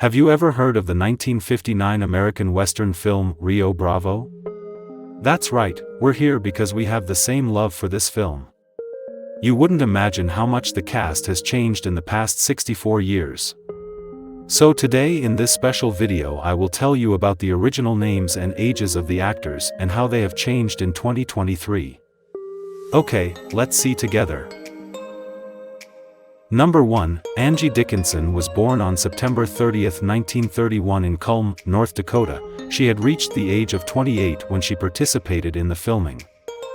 Have you ever heard of the 1959 American Western film Rio Bravo? That's right, we're here because we have the same love for this film. You wouldn't imagine how much the cast has changed in the past 64 years. So today in this special video I will tell you about the original names and ages of the actors and how they have changed in 2023. Okay, let's see together. Number 1, Angie Dickinson was born on September 30, 1931 in Culm, North Dakota. She had reached the age of 28 when she participated in the filming.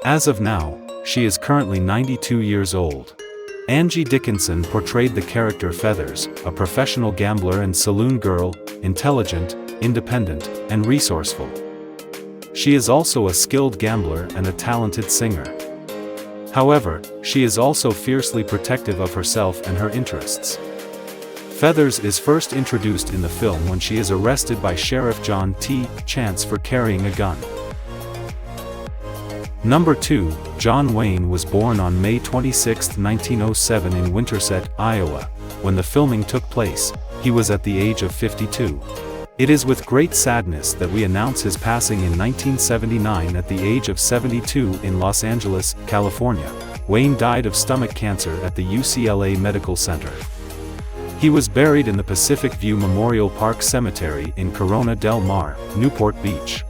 As of now, she is currently 92 years old. Angie Dickinson portrayed the character Feathers, a professional gambler and saloon girl, intelligent, independent, and resourceful. She is also a skilled gambler and a talented singer. However, she is also fiercely protective of herself and her interests. Feathers is first introduced in the film when she is arrested by Sheriff John T. Chance for carrying a gun. Number 2, John Wayne was born on May 26, 1907 in Winterset, Iowa. When the filming took place, he was at the age of 52. It is with great sadness that we announce his passing in 1979 at the age of 72 in Los Angeles, California. Wayne died of stomach cancer at the UCLA Medical Center. He was buried in the Pacific View Memorial Park Cemetery in Corona del Mar, Newport Beach.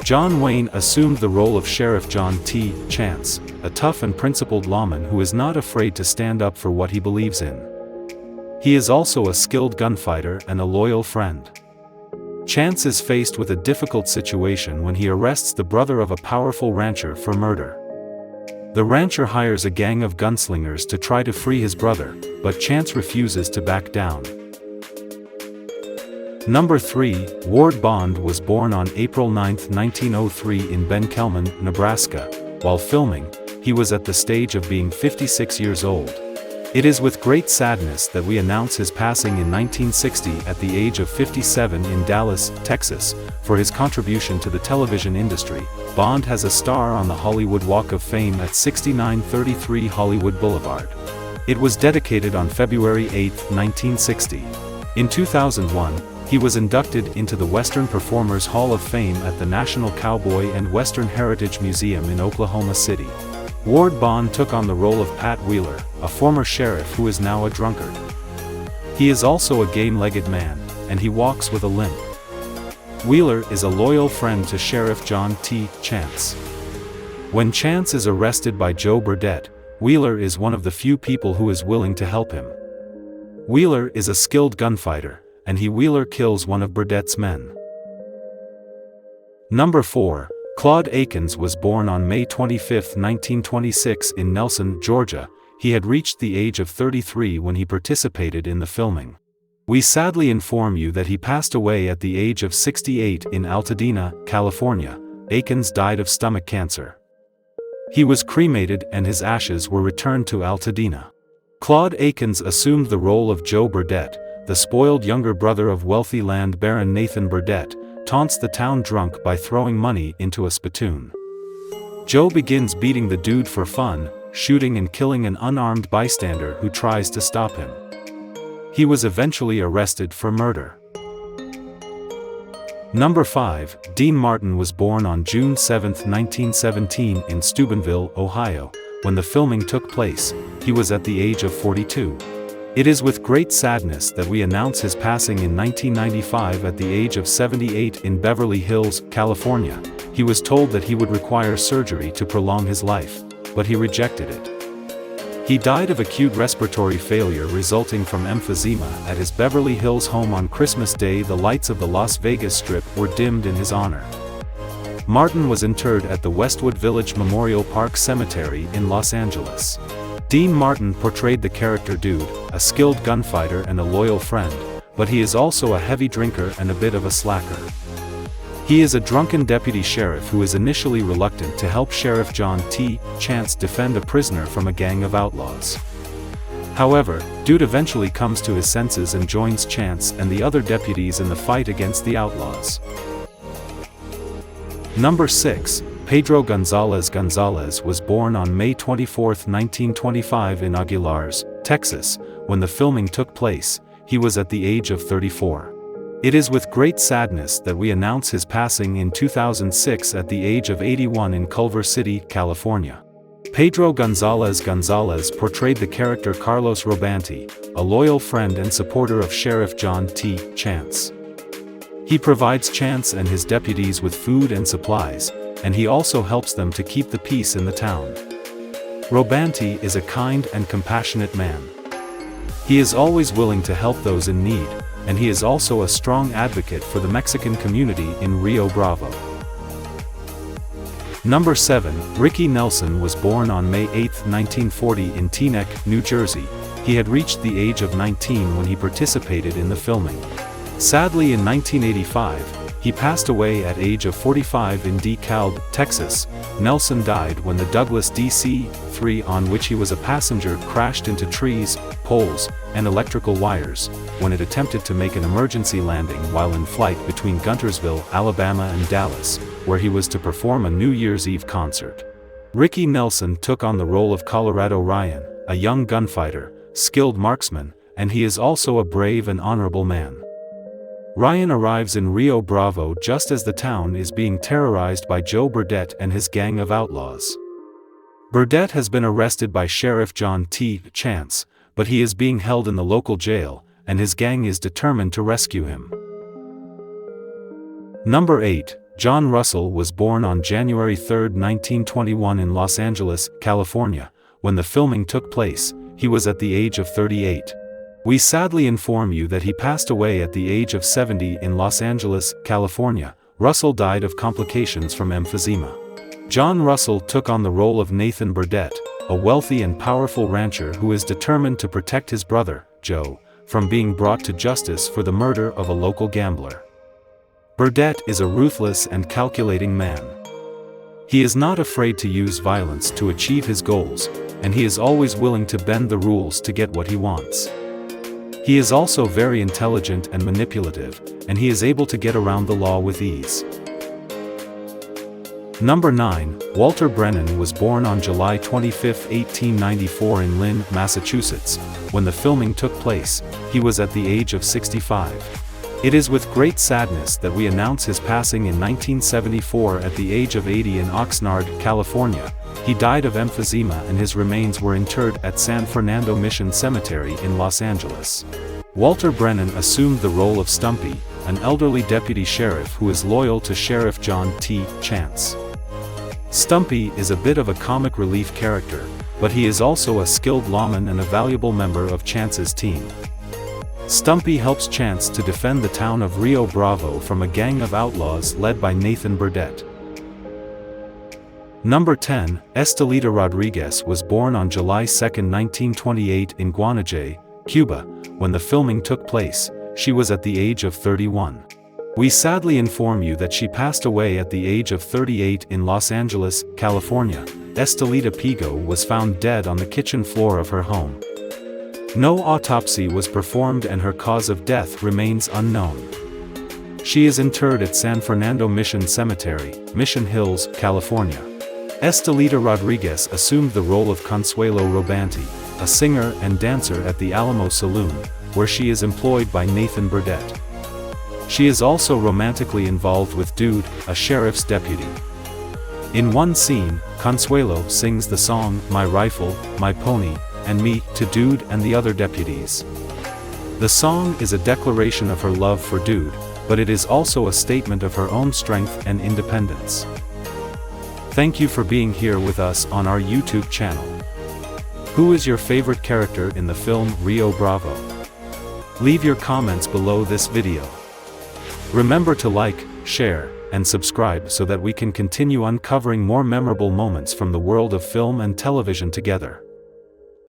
John Wayne assumed the role of Sheriff John T. Chance, a tough and principled lawman who is not afraid to stand up for what he believes in. He is also a skilled gunfighter and a loyal friend. Chance is faced with a difficult situation when he arrests the brother of a powerful rancher for murder. The rancher hires a gang of gunslingers to try to free his brother, but Chance refuses to back down. Number 3, Ward Bond was born on April 9, 1903 in Ben Kelman, Nebraska. While filming, he was at the stage of being 56 years old. It is with great sadness that we announce his passing in 1960 at the age of 57 in Dallas, Texas. For his contribution to the television industry, Bond has a star on the Hollywood Walk of Fame at 6933 Hollywood Boulevard. It was dedicated on February 8, 1960. In 2001, he was inducted into the Western Performers Hall of Fame at the National Cowboy and Western Heritage Museum in Oklahoma City. Ward Bond took on the role of Pat Wheeler, a former sheriff who is now a drunkard. He is also a game-legged man, and he walks with a limp. Wheeler is a loyal friend to Sheriff John T. Chance. When Chance is arrested by Joe Burdett, Wheeler is one of the few people who is willing to help him. Wheeler is a skilled gunfighter, and Wheeler kills one of Burdett's men. Number 4, Claude Akins was born on May 25, 1926 in Nelson, Georgia. He had reached the age of 33 when he participated in the filming. We sadly inform you that he passed away at the age of 68 in Altadena, California. Akins died of stomach cancer. He was cremated and his ashes were returned to Altadena. Claude Akins assumed the role of Joe Burdett, the spoiled younger brother of wealthy land baron Nathan Burdett, taunts the town drunk by throwing money into a spittoon. Joe begins beating the dude for fun, shooting and killing an unarmed bystander who tries to stop him. He was eventually arrested for murder. Number 5, Dean Martin was born on June 7, 1917 in Steubenville, Ohio. When the filming took place, he was at the age of 42. It is with great sadness that we announce his passing in 1995 at the age of 78 in Beverly Hills, California. He was told that he would require surgery to prolong his life, but he rejected it. He died of acute respiratory failure resulting from emphysema at his Beverly Hills home on Christmas Day. The lights of the Las Vegas Strip were dimmed in his honor. Martin was interred at the Westwood Village Memorial Park Cemetery in Los Angeles. Dean Martin portrayed the character Dude, a skilled gunfighter and a loyal friend, but he is also a heavy drinker and a bit of a slacker. He is a drunken deputy sheriff who is initially reluctant to help Sheriff John T. Chance defend a prisoner from a gang of outlaws. However, Dude eventually comes to his senses and joins Chance and the other deputies in the fight against the outlaws. Number 6, Pedro Gonzalez Gonzalez was born on May 24, 1925 in Aguilar's, Texas. When the filming took place, he was at the age of 34. It is with great sadness that we announce his passing in 2006 at the age of 81 in Culver City, California. Pedro Gonzalez Gonzalez portrayed the character Carlos Robanti, a loyal friend and supporter of Sheriff John T. Chance. He provides Chance and his deputies with food and supplies, and he also helps them to keep the peace in the town. Robanti is a kind and compassionate man. He is always willing to help those in need, and he is also a strong advocate for the Mexican community in Rio Bravo. Number 7, Ricky Nelson was born on May 8, 1940 in Teaneck, New Jersey. He had reached the age of 19 when he participated in the filming. Sadly, in 1985, he passed away at age of 45 in DeKalb, Texas. Nelson died when the Douglas DC-3 on which he was a passenger crashed into trees, poles, and electrical wires, when it attempted to make an emergency landing while in flight between Guntersville, Alabama and Dallas, where he was to perform a New Year's Eve concert. Ricky Nelson took on the role of Colorado Ryan, a young gunfighter, skilled marksman, and he is also a brave and honorable man. Ryan arrives in Rio Bravo just as the town is being terrorized by Joe Burdett and his gang of outlaws. Burdett has been arrested by Sheriff John T. Chance, but he is being held in the local jail, and his gang is determined to rescue him. Number 8, John Russell was born on January 3, 1921 in Los Angeles, California. When the filming took place, he was at the age of 38. We sadly inform you that he passed away at the age of 70 in Los Angeles, California. Russell died of complications from emphysema. John Russell took on the role of Nathan Burdett, a wealthy and powerful rancher who is determined to protect his brother, Joe, from being brought to justice for the murder of a local gambler. Burdett is a ruthless and calculating man. He is not afraid to use violence to achieve his goals, and he is always willing to bend the rules to get what he wants. He is also very intelligent and manipulative, and he is able to get around the law with ease. Number 9, Walter Brennan was born on July 25, 1894 in Lynn, Massachusetts. When the filming took place, he was at the age of 65. It is with great sadness that we announce his passing in 1974 at the age of 80 in Oxnard, California. He died of emphysema and his remains were interred at San Fernando Mission Cemetery in Los Angeles. Walter Brennan assumed the role of Stumpy, an elderly deputy sheriff who is loyal to Sheriff John T. Chance. Stumpy is a bit of a comic relief character, but he is also a skilled lawman and a valuable member of Chance's team. Stumpy helps Chance to defend the town of Rio Bravo from a gang of outlaws led by Nathan Burdett. Number 10, Estelita Rodriguez was born on July 2, 1928 in Guanajuato, Cuba. When the filming took place, she was at the age of 31. We sadly inform you that she passed away at the age of 38 in Los Angeles, California. Estelita Pigo was found dead on the kitchen floor of her home. No autopsy was performed and her cause of death remains unknown. She is interred at San Fernando Mission Cemetery, Mission Hills, California. Estelita Rodriguez assumed the role of Consuelo Robanti, a singer and dancer at the Alamo Saloon, where she is employed by Nathan Burdett. She is also romantically involved with Dude, a sheriff's deputy. In one scene, Consuelo sings the song My Rifle, My Pony, and Me to Dude and the other deputies. The song is a declaration of her love for Dude, but it is also a statement of her own strength and independence. Thank you for being here with us on our YouTube channel. Who is your favorite character in the film Rio Bravo? Leave your comments below this video. Remember to like, share, and subscribe so that we can continue uncovering more memorable moments from the world of film and television together.